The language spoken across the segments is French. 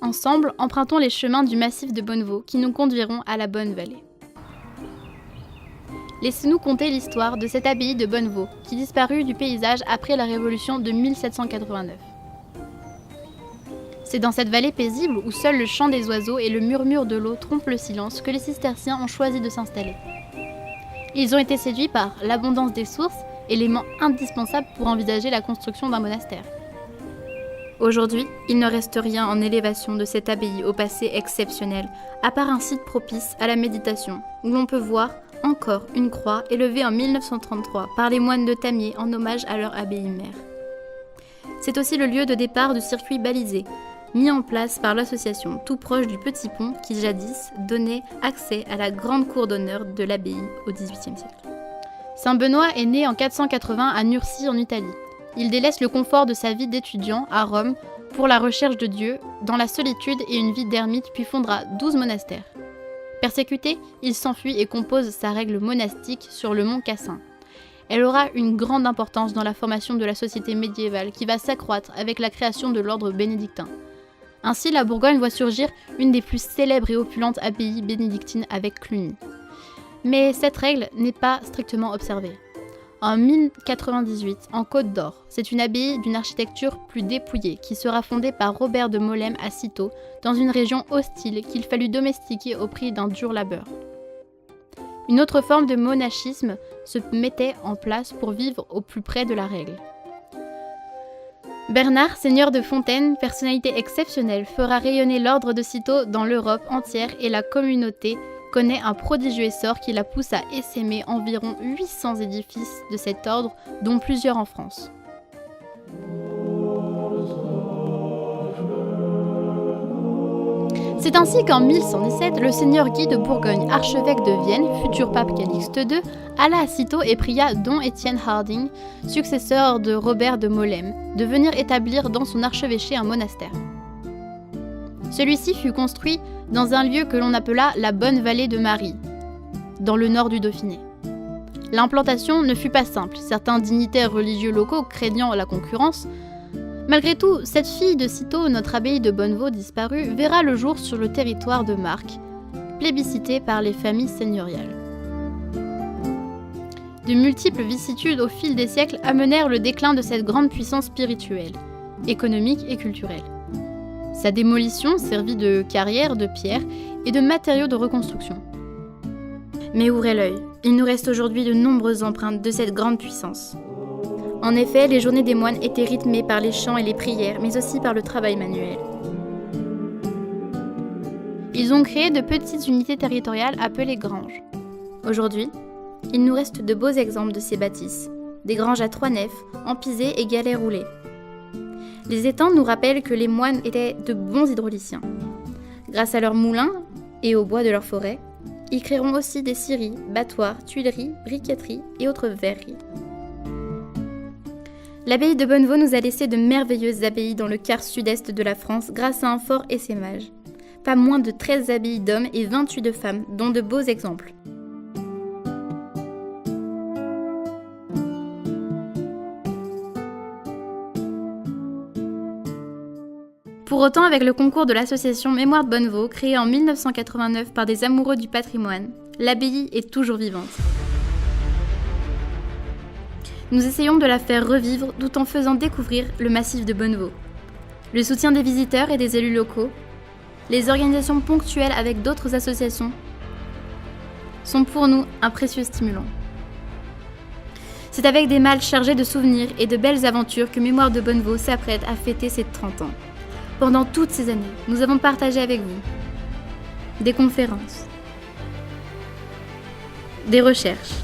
Ensemble, empruntons les chemins du massif de Bonnevaux qui nous conduiront à la Bonne Vallée. Laissez-nous conter l'histoire de cette abbaye de Bonnevaux qui disparut du paysage après la Révolution de 1789. C'est dans cette vallée paisible où seul le chant des oiseaux et le murmure de l'eau trompent le silence que les cisterciens ont choisi de s'installer. Ils ont été séduits par l'abondance des sources, élément indispensable pour envisager la construction d'un monastère. Aujourd'hui, il ne reste rien en élévation de cette abbaye au passé exceptionnel, à part un site propice à la méditation, où l'on peut voir encore une croix élevée en 1933 par les moines de Tamier en hommage à leur abbaye mère. C'est aussi le lieu de départ du circuit balisé, mis en place par l'association tout proche du petit pont qui jadis donnait accès à la grande cour d'honneur de l'abbaye au XVIIIe siècle. Saint Benoît est né en 480 à Nursie en Italie. Il délaisse le confort de sa vie d'étudiant à Rome pour la recherche de Dieu, dans la solitude et une vie d'ermite, puis fondera 12 monastères. Persécuté, il s'enfuit et compose sa règle monastique sur le mont Cassin. Elle aura une grande importance dans la formation de la société médiévale qui va s'accroître avec la création de l'ordre bénédictin. Ainsi, la Bourgogne voit surgir une des plus célèbres et opulentes abbayes bénédictines avec Cluny. Mais cette règle n'est pas strictement observée. En 1098, en Côte d'Or, c'est une abbaye d'une architecture plus dépouillée qui sera fondée par Robert de Molesme à Cîteaux, dans une région hostile qu'il fallut domestiquer au prix d'un dur labeur. Une autre forme de monachisme se mettait en place pour vivre au plus près de la règle. Bernard, seigneur de Fontaine, personnalité exceptionnelle, fera rayonner l'ordre de Cîteaux dans l'Europe entière et la communauté connaît un prodigieux essor qui la pousse à essaimer environ 800 édifices de cet ordre, dont plusieurs en France. C'est ainsi qu'en 1117, le seigneur Guy de Bourgogne, archevêque de Vienne, futur pape Calixte II, alla à Cîteaux et pria don Étienne Harding, successeur de Robert de Molesme, de venir établir dans son archevêché un monastère. Celui-ci fut construit dans un lieu que l'on appela la Bonne Vallée de Marie, dans le nord du Dauphiné. L'implantation ne fut pas simple, certains dignitaires religieux locaux craignant la concurrence. Malgré tout, cette fille de Cîteaux, notre abbaye de Bonnevaux disparue, verra le jour sur le territoire de Marcq, plébiscité par les familles seigneuriales. De multiples vicissitudes au fil des siècles amenèrent le déclin de cette grande puissance spirituelle, économique et culturelle. Sa démolition servit de carrière de pierre et de matériaux de reconstruction. Mais ouvrez l'œil, il nous reste aujourd'hui de nombreuses empreintes de cette grande puissance. En effet, les journées des moines étaient rythmées par les chants et les prières, mais aussi par le travail manuel. Ils ont créé de petites unités territoriales appelées granges. Aujourd'hui, il nous reste de beaux exemples de ces bâtisses, des granges à 3 nefs, empisées et galets roulés. Les étangs nous rappellent que les moines étaient de bons hydrauliciens. Grâce à leurs moulins et au bois de leurs forêts, ils créeront aussi des scieries, battoirs, tuileries, briqueteries et autres verreries. L'abbaye de Bonnevaux nous a laissé de merveilleuses abbayes dans le quart sud-est de la France grâce à un fort essaimage. Pas moins de 13 abbayes d'hommes et 28 de femmes, dont de beaux exemples. Pour autant, avec le concours de l'association Mémoire de Bonnevaux, créée en 1989 par des amoureux du patrimoine, l'abbaye est toujours vivante. Nous essayons de la faire revivre tout en faisant découvrir le massif de Bonnevaux. Le soutien des visiteurs et des élus locaux, les organisations ponctuelles avec d'autres associations sont pour nous un précieux stimulant. C'est avec des malles chargées de souvenirs et de belles aventures que Mémoire de Bonnevaux s'apprête à fêter ses 30 ans. Pendant toutes ces années, nous avons partagé avec vous des conférences, des recherches,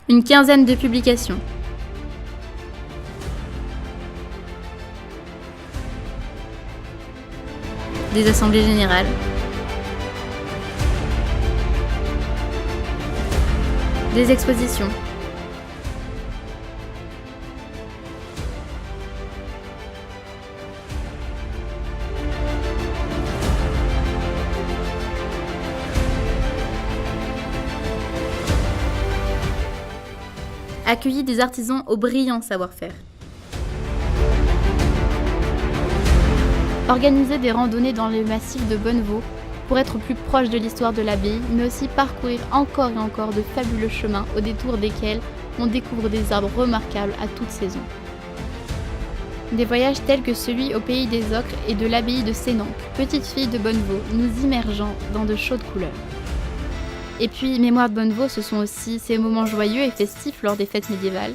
une quinzaine de publications, des assemblées générales, des expositions, accueilli des artisans au brillant savoir-faire. Organiser des randonnées dans les massifs de Bonnevaux pour être plus proche de l'histoire de l'abbaye, mais aussi parcourir encore et encore de fabuleux chemins au détour desquels on découvre des arbres remarquables à toute saison. Des voyages tels que celui au pays des ocres et de l'abbaye de Sénanque, petite fille de Bonnevaux, nous immergeant dans de chaudes couleurs. Et puis, Mémoire de Bonnevaux, ce sont aussi ces moments joyeux et festifs lors des fêtes médiévales.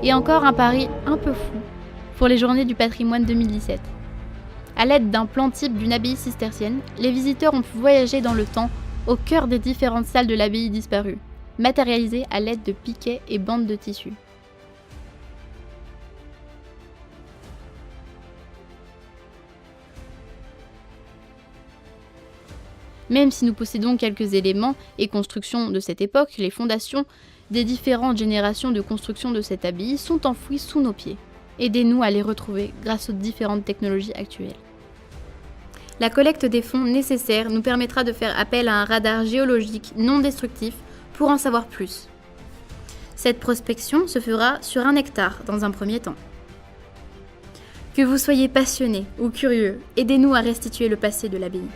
Et encore un pari un peu fou pour les Journées du patrimoine 2017. À l'aide d'un plan type d'une abbaye cistercienne, les visiteurs ont pu voyager dans le temps au cœur des différentes salles de l'abbaye disparue, matérialisées à l'aide de piquets et bandes de tissu. Même si nous possédons quelques éléments et constructions de cette époque, les fondations des différentes générations de construction de cette abbaye sont enfouies sous nos pieds. Aidez-nous à les retrouver grâce aux différentes technologies actuelles. La collecte des fonds nécessaires nous permettra de faire appel à un radar géologique non destructif pour en savoir plus. Cette prospection se fera sur 1 hectare dans un premier temps. Que vous soyez passionné ou curieux, aidez-nous à restituer le passé de l'abbaye.